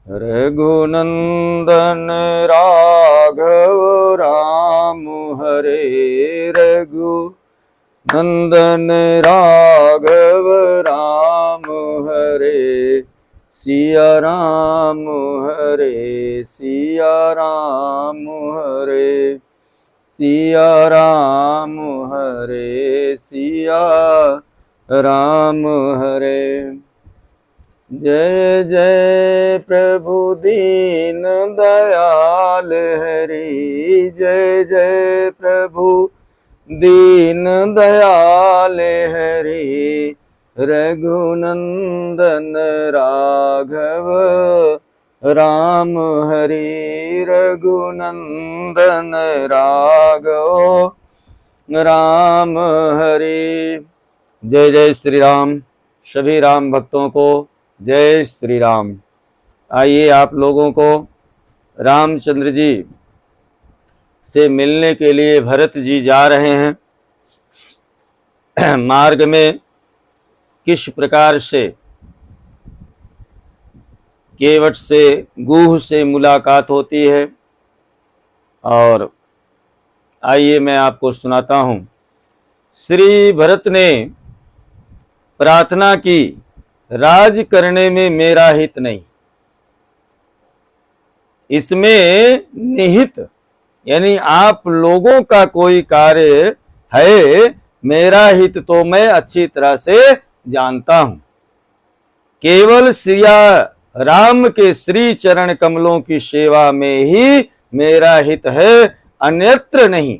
रघुनंदन राघव राम हरे। रघुनंदन राघव राम हरे। सिया राम हरे सिया राम हरे। सिया राम हरे सिया राम हरे। जय जय प्रभु दीन दयाल हरि। जय जय प्रभु दीन दयाल हरि। रघुनंदन राघव राम हरि। रघुनंदन राघव राम हरि। जय जय श्री राम। सभी राम भक्तों को जय श्री राम। आइए आप लोगों को रामचंद्र जी से मिलने के लिए भरत जी जा रहे हैं। मार्ग में किस प्रकार से केवट से गुह से मुलाकात होती है, और आइए मैं आपको सुनाता हूँ। श्री भरत ने प्रार्थना की, राज करने में मेरा हित नहीं, इसमें निहित यानी आप लोगों का कोई कार्य है, मेरा हित तो मैं अच्छी तरह से जानता हूं। केवल सिया राम के श्री चरण कमलों की सेवा में ही मेरा हित है, अन्यत्र नहीं।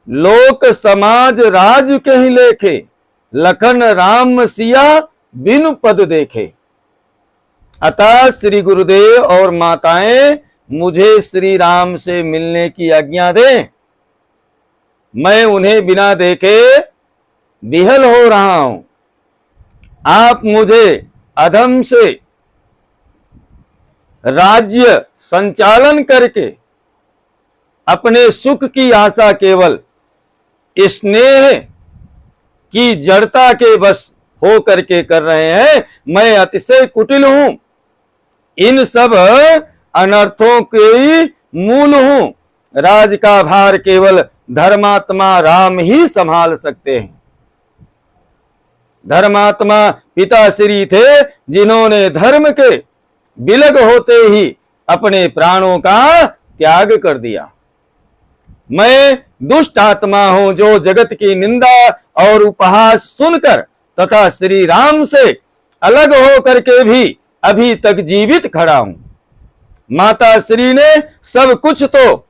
लोक समाज राज कहीं लेखे, लखन राम सिया बिनु पद देखे। अतः श्री गुरुदेव और माताएं मुझे श्री राम से मिलने की आज्ञा दें। मैं उन्हें बिना देखे विहल हो रहा हूं। आप मुझे अधम से राज्य संचालन करके अपने सुख की आशा केवल स्नेह की जड़ता के बस हो करके कर रहे हैं। मैं अतिशय कुटिल हूं, इन सब अनर्थों के मूल हूं। राज का भार केवल धर्मात्मा राम ही संभाल सकते हैं। धर्मात्मा पिता श्री थे, जिन्होंने धर्म के विलग होते ही अपने प्राणों का त्याग कर दिया। मैं दुष्ट आत्मा हूं, जो जगत की निंदा और उपहास सुनकर तथा श्री राम से अलग हो करके भी अभी तक जीवित खड़ा हूं। माता श्री ने सब कुछ तो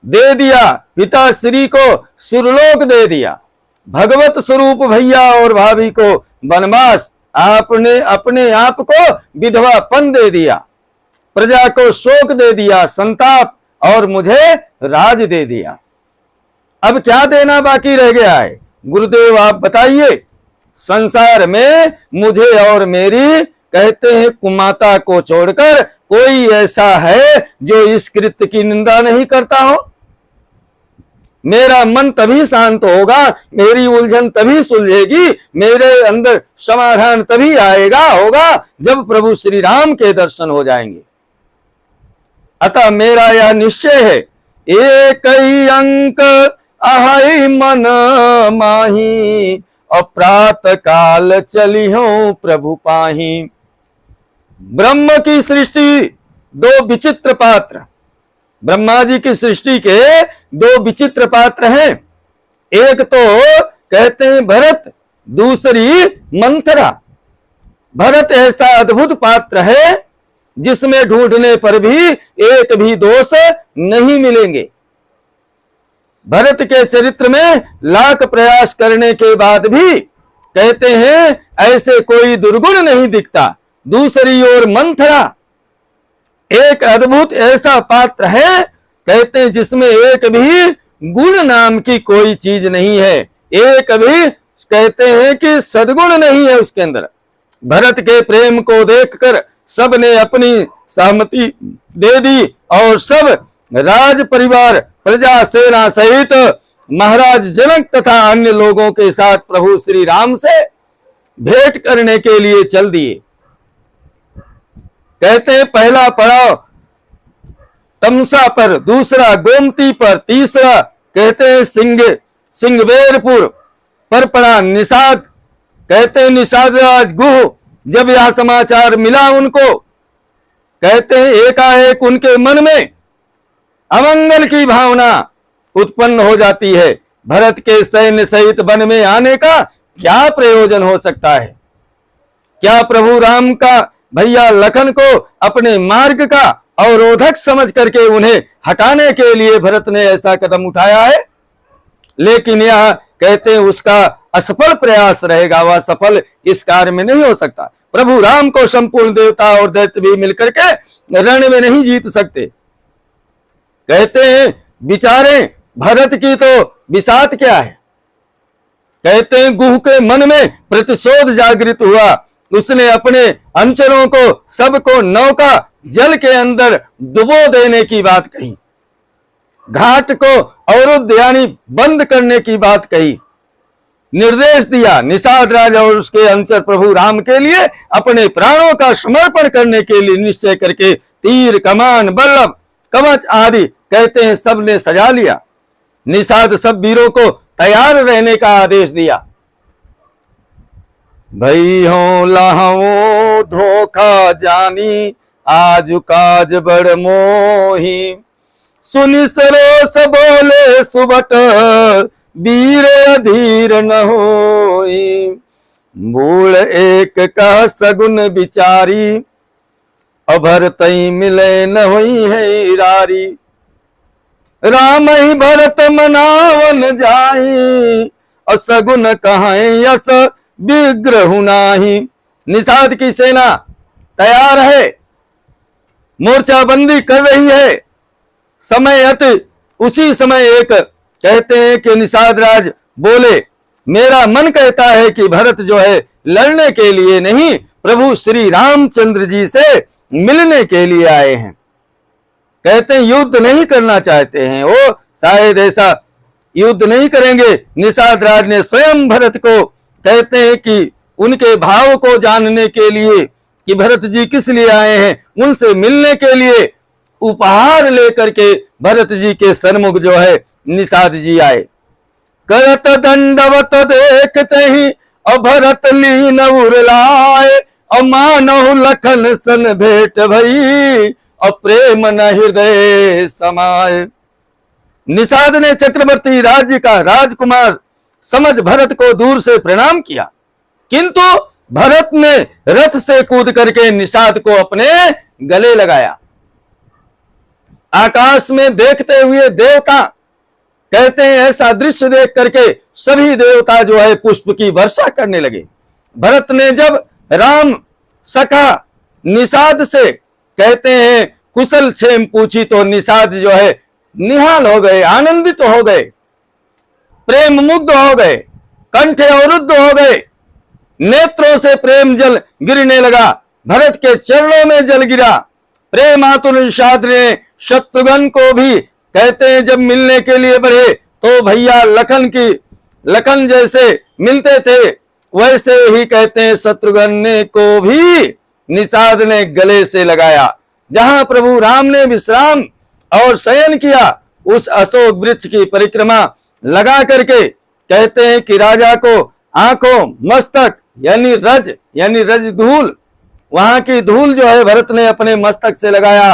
दे दिया, पिता श्री को सुरलोक दे दिया, भगवत स्वरूप भैया और भाभी को वनवास, आपने अपने आप को विधवापन दे दिया, प्रजा को शोक दे दिया, संताप, और मुझे राज दे दिया। अब क्या देना बाकी रह गया है? गुरुदेव आप बताइए। संसार में मुझे और मेरी कहते हैं कुमाता को छोड़कर कोई ऐसा है जो इस कृत्य की निंदा नहीं करता हो? मेरा मन तभी शांत होगा, मेरी उलझन तभी सुलझेगी, मेरे अंदर समाधान तभी आएगा होगा जब प्रभु श्री राम के दर्शन हो जाएंगे। अतः मेरा यह निश्चय है, एक ही अंक अहै मन माही, और प्रात काल चली हो प्रभु पाही। ब्रह्म की सृष्टि दो विचित्र पात्र, ब्रह्मा जी की सृष्टि के दो विचित्र पात्र हैं। एक तो कहते हैं भरत, दूसरी मंथरा। भरत ऐसा अद्भुत पात्र है जिसमें ढूंढने पर भी एक भी दोष नहीं मिलेंगे। भरत के चरित्र में लाख प्रयास करने के बाद भी कहते हैं ऐसे कोई दुर्गुण नहीं दिखता। दूसरी ओर मंथरा एक अद्भुत ऐसा पात्र है, कहते हैं जिसमें एक भी गुण नाम की कोई चीज नहीं है, एक भी कहते हैं कि सद्गुण नहीं है उसके अंदर। भरत के प्रेम को देखकर सब ने अपनी सहमति दे दी और सब राज परिवार, प्रजा, सेना सहित महाराज जनक तथा अन्य लोगों के साथ प्रभु श्री राम से भेंट करने के लिए चल दिए। कहते हैं पहला पड़ाव तमसा पर, दूसरा गोमती पर, तीसरा कहते हैं सिंगवेरपुर पर पड़ा निषाद। कहते हैं निषाद राज गुह जब यह समाचार मिला उनको, कहते हैं एकाएक उनके मन में अमंगल की भावना उत्पन्न हो जाती है। भरत के सैन्य सहित वन में आने का क्या प्रयोजन हो सकता है? क्या प्रभु राम का भैया लखन को अपने मार्ग का अवरोधक समझ करके उन्हें हटाने के लिए भरत ने ऐसा कदम उठाया है? लेकिन यह कहते हैं उसका असफल प्रयास रहेगा, वह सफल इस कार्य में नहीं हो सकता। प्रभु राम को संपूर्ण देवता और दैत्य भी मिलकर के रण में नहीं जीत सकते। कहते हैं विचारे भरत की तो विषाद क्या है। कहते हैं गुह के मन में प्रतिशोध जागृत हुआ, उसने अपने अनुचरों को सबको नौका जल के अंदर डुबो देने की बात कही, घाट को अवरुद्ध यानी बंद करने की बात कही, निर्देश दिया निषाद राज और उसके अनुचर प्रभु राम के लिए अपने प्राणों का समर्पण करने के लिए निश्चय करके तीर कमान बल्लभ कवच आदि कहते हैं सब ने सजा लिया। निषाद सब वीरों को तैयार रहने का आदेश दिया। भई हो लहवो धोखा जानी आज काज बड़ मोही, सुनि सरोस बोले सुबट वीर अधीर न होई, मूल एक का सगुन विचारी अभर तई मिले न हुई है रारी, राम ही भरत मनावन जाई और सगुन कहां यस विग्रह नाही। निषाद की सेना तैयार है, मोर्चाबंदी कर रही है। समय अति उसी समय एक कहते हैं कि निषाद राज बोले मेरा मन कहता है कि भरत जो है लड़ने के लिए नहीं प्रभु श्री रामचंद्र जी से मिलने के लिए आए हैं। कहते हैं युद्ध नहीं करना चाहते हैं, वो शायद ऐसा युद्ध नहीं करेंगे। निषाद राज ने स्वयं भरत को कहते हैं कि उनके भाव को जानने के लिए कि भरत जी किस लिए आए हैं, उनसे मिलने के लिए उपहार लेकर के भरत जी के सन्मुख जो है निषाद जी आए। करत दंडवत देखते ही भरत लीन उरलाए, मानव लखन सन भेंट भई प्रेम न हृदय समाये। निषाद ने चक्रवर्ती राज्य का राजकुमार समझ भरत को दूर से प्रणाम किया, किंतु भरत ने रथ से कूद करके निषाद को अपने गले लगाया। आकाश में देखते हुए देवता कहते हैं ऐसा दृश्य देख करके सभी देवता जो है पुष्प की वर्षा करने लगे। भरत ने जब राम सखा निषाद से कहते हैं कुशल क्षेम पूछी तो निषाद जो है निहाल हो गए, आनंदित हो गए, प्रेम मुग्ध हो गए, कंठ अवरुद्ध हो गए, नेत्रों से प्रेम जल गिरने लगा, भरत के चरणों में जल गिरा। प्रेम आतुर निषाद ने शत्रुघ्न को भी कहते हैं जब मिलने के लिए बढ़े तो भैया लखन जैसे मिलते थे वैसे ही कहते हैं शत्रुघ्न को भी निषाद ने गले से लगाया। जहां प्रभु राम ने विश्राम और शयन किया उस अशोक वृक्ष की परिक्रमा लगा करके कहते हैं कि राजा को आंखों मस्तक यानी रज धूल, वहां की धूल जो है भरत ने अपने मस्तक से लगाया